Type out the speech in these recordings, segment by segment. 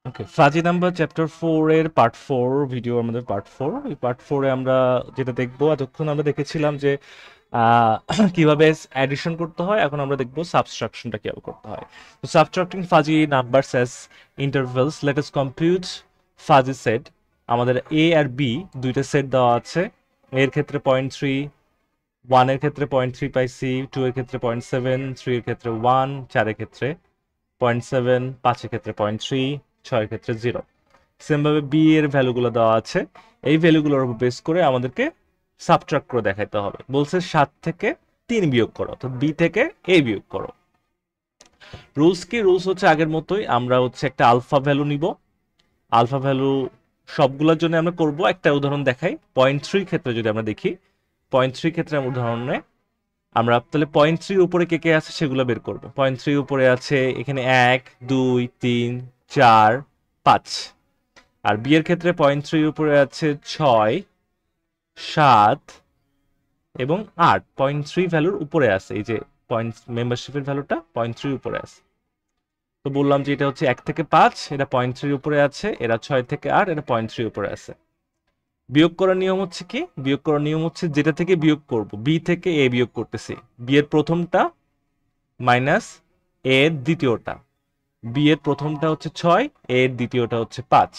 ওকে, fuzzy number chapter 4 এর part 4 video, আমাদের part 4। এই পার্ট 4 এ আমরা যেটা দেখবো, এতক্ষণ আমরা দেখেছিলাম যে আহ, কিভাবে অ্যাডিশন করতে হয়, এখন আমরা দেখবো সাবট্রাকশনটা কিভাবে করতে হয়। তো subtracting fuzzy numbers as intervals, let us compute fuzzy set. আমাদের এ আর বি দুইটা সেট দেওয়া আছে। এর ক্ষেত্রে 0.3, 1 এর ক্ষেত্রে 0.3 পাইছি, 2 এর ক্ষেত্রে 0.7, 3 এর ক্ষেত্রে 1, 4 এর ক্ষেত্রে 0.7, 5 এর ক্ষেত্রে 0.3, 6 এর ক্ষেত্রে 0। সেম ভাবে বি এর ভ্যালুগুলো দেওয়া আছে। এই ভ্যালুগুলোর উপর বেস করে আমাদেরকে সাবট্রাক্ট করে দেখাইতে হবে। বলছে 7 থেকে 3 বিয়োগ করো, তো বি থেকে এ বিয়োগ করো। রুলস কি? রুলস হচ্ছে আগের মতোই, আমরা হচ্ছে একটা আলফা ভ্যালু নিব। আলফা ভ্যালু সবগুলোর জন্য আমরা করব। একটা উদাহরণ দেখাই। 0.3 ক্ষেত্রে যদি আমরা দেখি, 0.3 ক্ষেত্রে উদাহরণে আমরা তাহলে 0.3 উপরে কে কে আছে সেগুলো বের করব। 0.3 উপরে আছে এখানে 1, 2, 3, 4, 5। আর বি এর ক্ষেত্রে 0.3 উপরে আছে 6, 7 এবং 8। 0.3 ভ্যালুর উপরে আছে, এই যে পয়েন্ট মেম্বারশিপের ভ্যালুটা 0.3 উপরে আছে। তো বললাম যে এটা হচ্ছে 1 থেকে 5, এটা 0.3 উপরে আছে, এরা 6 থেকে 8, এটা 0.3 উপরে আছে। বিয়োগ করার নিয়ম হচ্ছে কি? বিয়োগ করার নিয়ম হচ্ছে যেটা থেকে বিয়োগ করব, বি থেকে এ বিয়োগ করতেছি, বি এর প্রথমটা মাইনাস এ এর দ্বিতীয়টা। বি এর প্রথমটা হচ্ছে 6, এ এর দ্বিতীয়টা হচ্ছে 5।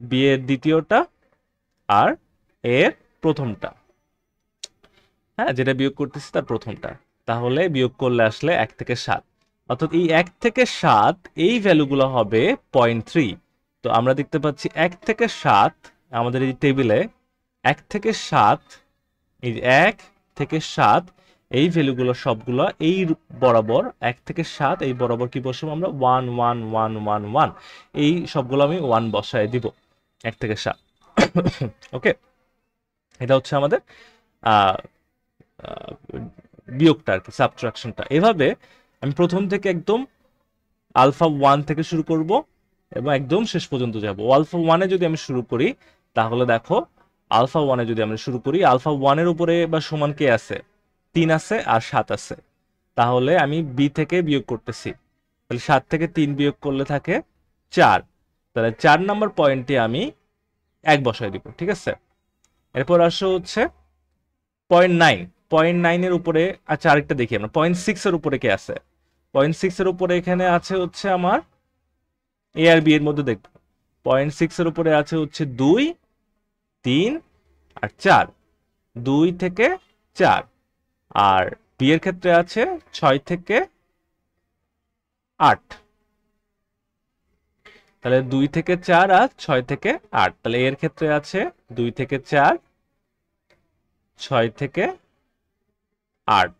বি এর দ্বিতীয়টা আর এ এর প্রথমটা, হ্যাঁ, যেটা বিয়োগ করতেছি তার প্রথমটা। তাহলে বিয়োগ করলে আসলে 1 থেকে 7, অর্থাৎ এই 1 থেকে 7 এই ভ্যালুগুলো হবে 0.3। তো আমরা দেখতে পাচ্ছি 1 থেকে 7 আমাদের এই টেবিলে 1 থেকে 7, এই যে 1 থেকে 7 এই ভ্যালুগুলো সবগুলো এই বরাবর 1 থেকে 7 এই বরাবর কি বসাবো আমরা? 1 1 1 1 1। এই সবগুলো আমি 1 বসায় দিব 1 থেকে 7। ওকে, এটা হচ্ছে আমাদের আহ আহ, বিয়োগটা আর কি, সাবট্রাকশনটা। এভাবে আমি প্রথম থেকে একদম আলফা 1 থেকে শুরু করব এবং একদম শেষ পর্যন্ত যাব। আলফা 1 এ যদি আমি শুরু করি, তাহলে দেখো আলফা 1 এ যদি আমরা শুরু করি, আলফা 1 এর উপরে বা সমান কে আছে? 3 আছে আর 7 আছে। তাহলে আমি বি থেকে বিয়োগ করতেছি, তাহলে 7 থেকে 3 বিয়োগ করলে থাকে 4। তাহলে 4 নাম্বার পয়েন্টে আমি 1 বসাই দিব, ঠিক আছে। এরপর আসো হচ্ছে 0.9। 0.9 এর উপরে, আচ্ছা আরেকটা দেখি আমরা, 0.6 এর উপরে কে আছে? 0.6 এর উপরে এখানে আছে হচ্ছে আমার এ আর বি এর মধ্যে দেখবো। 0.6 এর উপরে আছে হচ্ছে 2, 3 আর 4। 2 থেকে 4। আর বি এর ক্ষেত্রে আছে 6 থেকে 8। তাহলে 2 থেকে 4 আর 6 থেকে 8। তাহলে এর ক্ষেত্রে আছে 2 থেকে 4, 6 থেকে 8।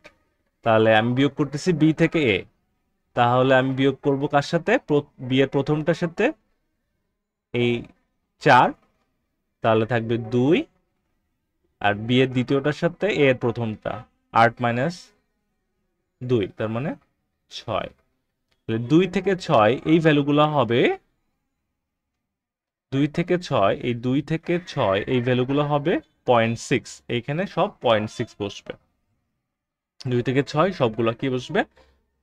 তাহলে আমি বিয়োগ করতেছি বি থেকে এ। তাহলে আমি বিয়োগ করব কার সাথে? বি এর প্রথমটার সাথে, এই 4। তাহলে থাকবে 2। আর বি এর দ্বিতীয়টার সাথে এ এর প্রথমটা, 8 মাইনাস 2, তার মানে 6। তাহলে 2 থেকে 6 এই ভ্যালুগুলো হবে, 2 থেকে 6, এই 2 থেকে 6 এই ভ্যালুগুলো হবে 0.6। এইখানে সব 0.6 বসবে। 2 থেকে 6 সবগুলো কি বসবে?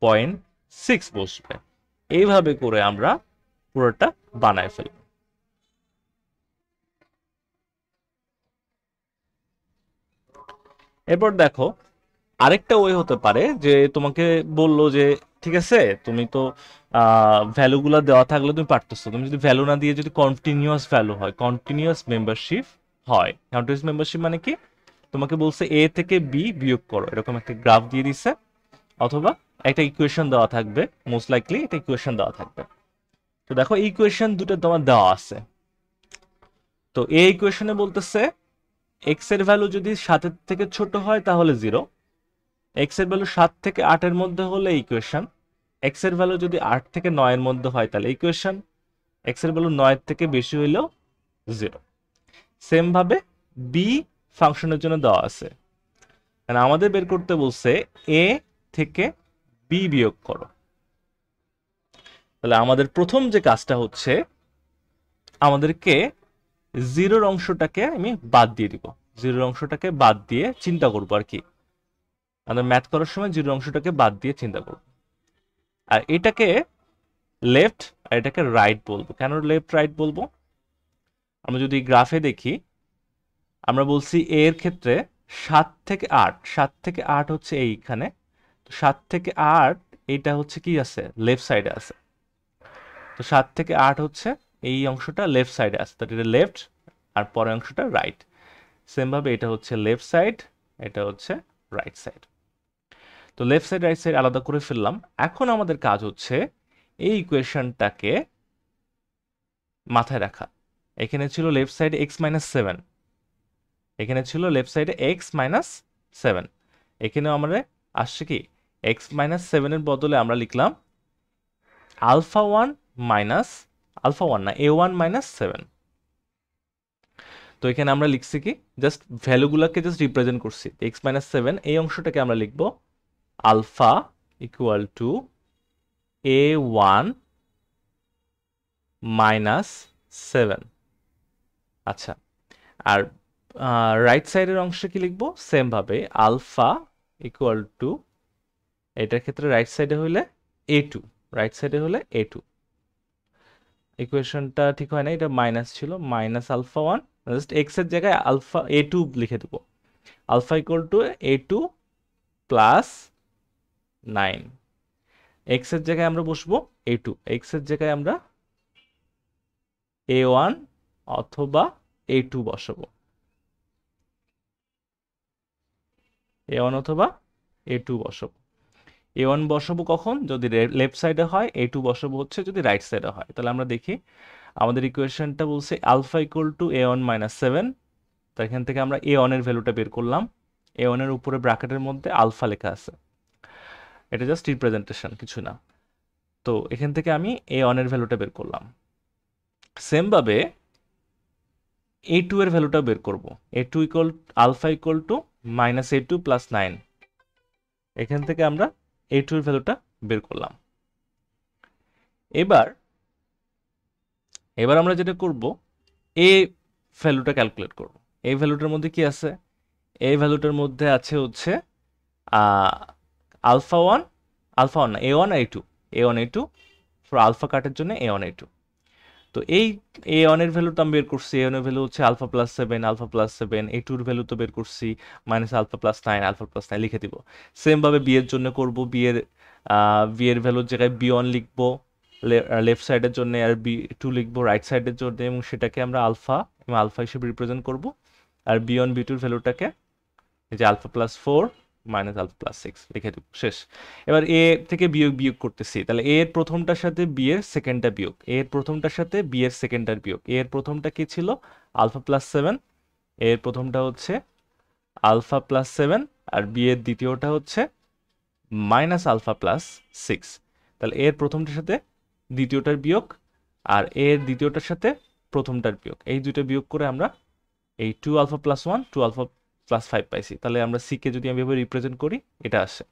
0.6 বসবে। এইভাবে করে আমরা পুরোটা বানায় ফেলব। এরপর দেখো আরেকটা ওয়ে হতে পারে যে তোমাকে বললো যে ঠিক আছে, তুমি তো ভ্যালুগুলো দেওয়া থাকলে তুমি পারতেছো, তুমি যদি ভ্যালু না দিয়ে যদি কন্টিনিউয়াস ভ্যালু হয়, কন্টিনিউয়াস মেম্বারশিপ হয়। কন্টিনিউয়াস মেম্বারশিপ মানে কি? তোমাকে বলছে এ থেকে বি বিয়োগ করো, এরকম একটা গ্রাফ দিয়ে দিছে, অথবা একটা ইকুয়েশন দেওয়া থাকবে, মোস্ট লাইকলি একটা ইকুয়েশন দেওয়া থাকবে। তো দেখো এই ইকুয়েশন দুটো তোমার দেওয়া আছে। তো এই ইকুয়েশনে বলতেছে এক্স এর ভ্যালু যদি 7 থেকে ছোট হয় তাহলে 0, এক্স এর ভ্যালু 7 থেকে 8 এর মধ্যে হলে ইকুয়েশন, এক্স এর ভ্যালু যদি 8 থেকে 9 এর মধ্যে হয় তাহলে ইকুয়েশন, এক্স এর ভ্যালু 9 এর থেকে বেশি হইলেও 0। সেম ভাবে বি ফাংশনের জন্য দেওয়া আছে, কারণ আমাদের বের করতে বলছে এ থেকে বি বিয়োগ করো। তাহলে আমাদের প্রথম যে কাজটা হচ্ছে, আমাদেরকে জিরোর অংশটাকে আমি বাদ দিয়ে দিব। জিরোর অংশটাকে বাদ দিয়ে চিন্তা করবো আর কি, আমাদের ম্যাথ করার সময় জিরোর অংশটাকে বাদ দিয়ে চিন্তা করবো। আর এটাকে লেফট আর এটাকে রাইট বলবো। কেন লেফট রাইট বলবো? আমরা যদি গ্রাফে দেখি, আমরা বলছি এ এর ক্ষেত্রে 7 থেকে 8 হচ্ছে এইখানে। তো 7 থেকে 8 এইটা হচ্ছে কি আছে, লেফট সাইডে আছে। তো 7 থেকে 8 হচ্ছে এই অংশটা লেফট সাইডে আছে, তো এটা লেফট, আর পরের অংশটা রাইট। সেম ভাবে এটা হচ্ছে লেফট সাইড, এটা হচ্ছে রাইট সাইড। তো লেফট সাইড রাইট সাইড আলাদা করে ফেললাম। এখন আমাদের কাজ হচ্ছে এই ইকুয়েশনটাকে মাথায় রাখা। এখানে ছিল লেফট সাইডে x-7, এখানে ছিল লেফট সাইডে x-7, এখানেও আমরা আসছে কি x-7 এর বদলে আমরা লিখলাম আলফা 1 মাইনাস, আলফা 1 না a1 মাইনাস 7। তো এখানে আমরা লিখছি কি, জাস্ট ভ্যালুগুলোকে জাস্ট রিপ্রেজেন্ট করছি। x-7 এই অংশটাকে আমরা লিখব alpha equal two a1 minus 7। আচ্ছা, আর রাইট সাইডের অংশে কি লিখবো? সেম ভাবে আলফা ইকুয়াল টু, এটার ক্ষেত্রে রাইট সাইডে হলে a2, রাইট সাইডে হলে a2। ইকুয়েশনটা ঠিক হয় না, এটা মাইনাস ছিল, মাইনাস আলফা 1, জাস্ট এক্স এর জায়গায় আলফা a2 লিখে দেবো। Alpha equal to a2 plus 9। X এর জায়গায় আমরা বসবো a2, এক্স এর জায়গায় আমরা a1 অথবা a2 বসাবো, a1 অথবা a2 বসাবো। a1 বসাবো কখন? যদি লেফট সাইডে হয়, a2 বসাবো হচ্ছে যদি রাইট সাইডে হয়। তাহলে আমরা দেখি আমাদের ইকুয়েশনটা বলছে alpha equal two a1 minus 7। তো এখান থেকে আমরা a1 এর ভ্যালুটা বের করলাম। a1 এর উপরে ব্র্যাকেটের মধ্যে আলফা লেখা আছে, এটা জাস্ট রিপ্রেজেন্টেশন, কিছু না। তো এখান থেকে আমি a1 এর ভ্যালুটা বের করলাম। সেম ভাবে a2 এর ভ্যালুটা বের করব। a2 equal alpha equal to minus a2 plus 9। এখান থেকে আমরা a2 এর ভ্যালুটা বের করলাম। এবার এবার আমরা যেটা করব, a ভ্যালুটা ক্যালকুলেট করব। এই ভ্যালুটার মধ্যে কি আছে? এই ভ্যালুটার মধ্যে আছে হচ্ছে আলফা 1, আলফা 1 না a1 R a2, a1 a2 for alpha কাটের জন্য a1 a2। তো এই a1 এর ভ্যালু তো আমি বের করছি, a1 এর ভ্যালু হচ্ছে alpha plus 7, alpha plus 7, a2 এর ভ্যালু তো বের করছি minus alpha plus 9, alpha plus 9 লিখে দিব। সেম ভাবে বি এর জন্য করব, বি এর ভ্যালুর জায়গায় b1 লিখবো লেফট সাইডের জন্য, আর b2 লিখবো রাইট সাইডের জন্য, এবং সেটাকে আমরা আলফা এবং আলফা হিসেবে রিপ্রেজেন্ট করব। আর b1 b2 এর ভ্যালুটাকে এই যে alpha plus 4 minus alpha plus 6 লিখে দেব, শেষ। এবার এ থেকে বিয়োগ বিয়োগ করতেছি, তাহলে এ এর প্রথমটার সাথে বি এর সেকেন্ডটা বিয়োগ, এ এর প্রথমটার সাথে বি এর সেকেন্ডটার বিয়োগ। এ এর প্রথমটা কি ছিল? আলফা প্লাস 7, এ এর প্রথমটা হচ্ছে আলফা প্লাস 7, আর বি এর দ্বিতীয়টা হচ্ছে মাইনাস আলফা প্লাস 6। তাহলে এ এর প্রথমটার সাথে দ্বিতীয়টার বিয়োগ, আর এ এর দ্বিতীয়টার সাথে প্রথমটার বিয়োগ, এই দুটো বিয়োগ করে আমরা এই 2 আলফা প্লাস 1 2 আলফা প্লাস 5 পাইছি। তাহলে আমরা সি কে যদি আমি এভাবে রিপ্রেজেন্ট করি, এটা আসে।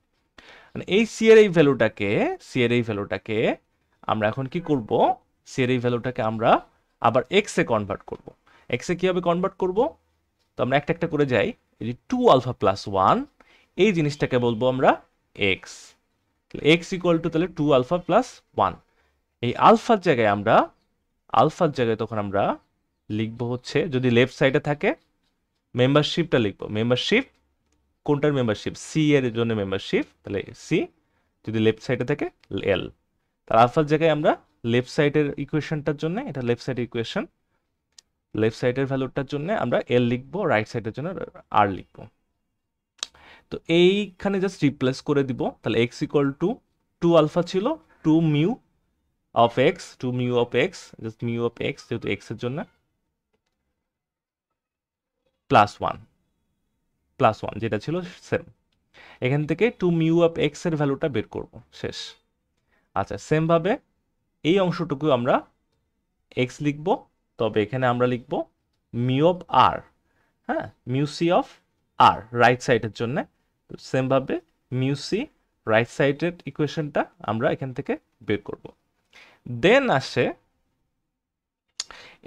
মানে এই সি এর এই ভ্যালুটাকে আমরা এখন কি করব? সি এর এই ভ্যালুটাকে আমরা আবার এক্স এ কনভার্ট করব। এক্স এ কিভাবে কনভার্ট করব? তো আমরা একটা একটা করে যাই। এই যে 2 আলফা প্লাস 1, এই জিনিসটাকে বলবো আমরা এক্স। এক্স ইকুয়াল টু তাহলে 2 আলফা প্লাস 1। এই আলফার জায়গায় তখন আমরা লিখবো হচ্ছে, যদি লেফট সাইডে থাকে মেম্বারশিপটা লিখবো, মেম্বারশিপ কোনটার মেম্বারশিপ? সি এর জন্য মেম্বারশিপ, তাহলে সি। যদি লেফট সাইডে থাকে এল। তার আলফার জায়গায় আমরা লেফট সাইডের ইকুয়েশনটার জন্য, এটা লেফট সাইডের ইকুয়েশন, লেফট সাইডের ভ্যালুটার জন্য আমরা এল লিখবো, রাইট সাইডের জন্য আর লিখবো। তো এইখানে জাস্ট রিপ্লেস করে দিব। তাহলে এক্স ইকুয়াল টু 2 আলফা ছিল 2 mu of x, 2 mu of x, just mu of x যেহেতু এক্স এর জন্য, প্লাস 1 যেটা ছিল সেম। এখান থেকে 2 মিউ অফ এক্স এর ভ্যালুটা বের করব, শেষ। আচ্ছা, সেম ভাবে এই অংশটুকু আমরা এক্স লিখব, তবে এখানে আমরা লিখব মিউ অফ আর, হ্যাঁ, mu c of r right সাইডের জন্য। সেম ভাবে মিউ সি রাইট সাইডের ইকুয়েশনটা আমরা এখান থেকে বের করব। দেন আসে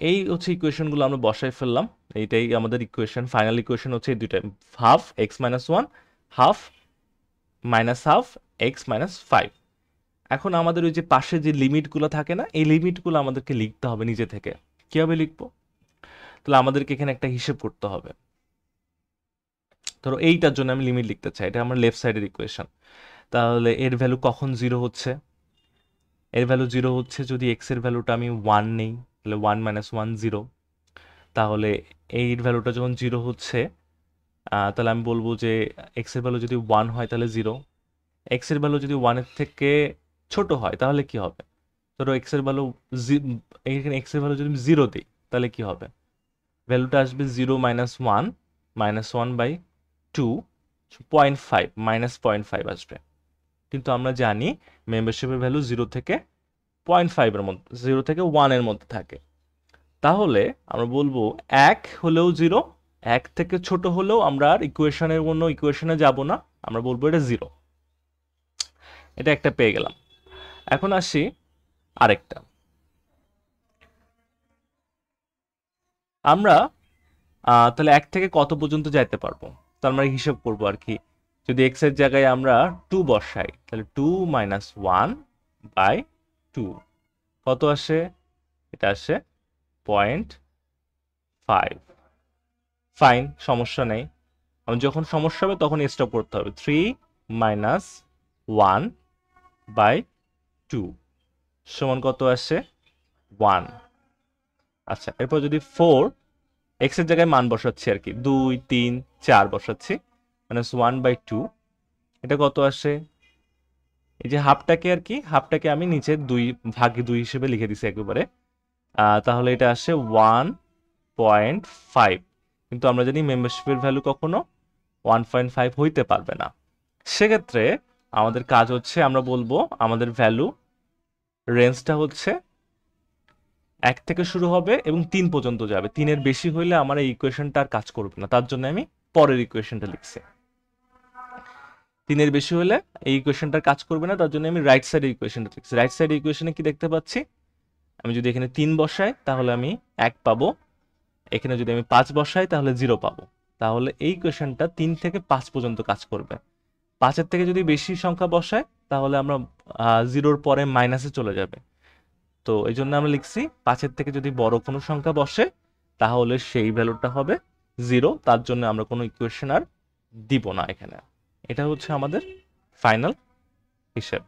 এই হচ্ছে ইকুয়েশনগুলো আমরা বসাই ফেললাম। এইটাই আমাদের ইকুয়েশন, ফাইনাল ইকুয়েশন হচ্ছে এই দুইটা, half x minus 1, half minus half x minus 5। এখন আমাদের ওই যে পাশে যে লিমিটগুলো থাকে না, এই লিমিটগুলো আমাদেরকে লিখতে হবে নিজে থেকে। কিভাবে লিখবো? তাহলে আমাদেরকে এখানে একটা হিসেব করতে হবে। ধরো এইটার জন্য আমি লিমিট লিখতে চাই, এটা আমার লেফট সাইডের ইকুয়েশন। তাহলে এর ভ্যালু কখন জিরো হচ্ছে? এর ভ্যালু জিরো হচ্ছে যদি এক্স এর ভ্যালুটা আমি 1 নেই, তাহলে 1 - 1 0। তাহলে এর ভ্যালুটা যখন জিরো হচ্ছে, তাহলে আমি বলবো যে এক্স এর ভ্যালু যদি 1 হয় তাহলে জিরো। এক্স এর ভ্যালু যদি 1 এর থেকে ছোট হয় তাহলে কি হবে? ধরো এক্স এর ভ্যালু, এখানে এক্স এর ভ্যালু যদি আমি জিরো দিই তাহলে কি হবে? ভ্যালুটা আসবে 0 - 1 -1/2, 0.5 -0.5 আসবে। কিন্তু আমরা জানি মেম্বারশিপের ভ্যালু 0 থেকে 0.5 এর মধ্যে, 0 থেকে 1 এর মধ্যে থাকে। তাহলে আমরা বলবো 1 হলেও 0, 1 থেকে ছোট হলেও আমরা আর ইকুয়েশনের অন্য ইকুয়েশনে যাব না, আমরা বলবো এটা 0। এটা একটা পেয়ে গেলাম। এখন আসি আরেকটা। আমরা তাহলে 1 থেকে কত পর্যন্ত যাইতে পারবো? তার আমরা হিসাব করবো আর কি। যদি x এর জায়গায় আমরা 2 বসাই তাহলে 2 - 1/2 কত আসে? এটা আসে 0.5। ফাইন, সমস্যা নেই। আমার যখন সমস্যা হবে তখন স্টপ করতে হবে। 3 - 1/2 সমান কত আসে? 1। আচ্ছা, এরপর যদি 4, x এর জায়গায় মান বসাচ্ছি আর কি, 2 3 4 বসাচ্ছি, -1/2, এটা কত আসে? এই যে হাফটাকে আর কি, হাফটাকে আমি নিচে 2/2 হিসেবে লিখে দিছি একেবারে। তাহলে এটা আসে 1.5। কিন্তু আমরা জানি মেম্বারশিপের ভ্যালু কখনো 1.5 হইতে পারবে না। সেক্ষেত্রে আমাদের কাজ হচ্ছে, আমরা বলবো আমাদের ভ্যালু রেঞ্জটা হচ্ছে 1 থেকে শুরু হবে এবং 3 পর্যন্ত যাবে। 3 এর বেশি হইলে আমার এই ইকুয়েশনটা আর কাজ করবে না, তার জন্য আমি পরের ইকুয়েশনটা লিখছি। 3 এর বেশি হলে এই ইকুয়েশনটার কাজ করবে না, তার জন্য আমি রাইট সাইডের ইকুয়েশনটা লিখছি। রাইট সাইডের ইকুয়েশনে কি দেখতে পাচ্ছি? আমি যদি এখানে 3 বসাই তাহলে আমি 1 পাবো, এখানে যদি আমি 5 বসাই তাহলে 0 পাবো। তাহলে এই ইকুয়েশনটা 3 থেকে 5 পর্যন্ত কাজ করবে। 5 এর থেকে যদি বেশি সংখ্যা বসাই তাহলে আমরা 0-র পরে মাইনাসে চলে যাবে। তো এই জন্য আমরা লিখছি 5 এর থেকে যদি বড় কোনো সংখ্যা বসে তাহলে সেই ভ্যালুটা হবে 0। তার জন্য আমরা কোনো ইকুয়েশন আর দিব না এখানে। এটা হচ্ছে আমাদের ফাইনাল হিসেব।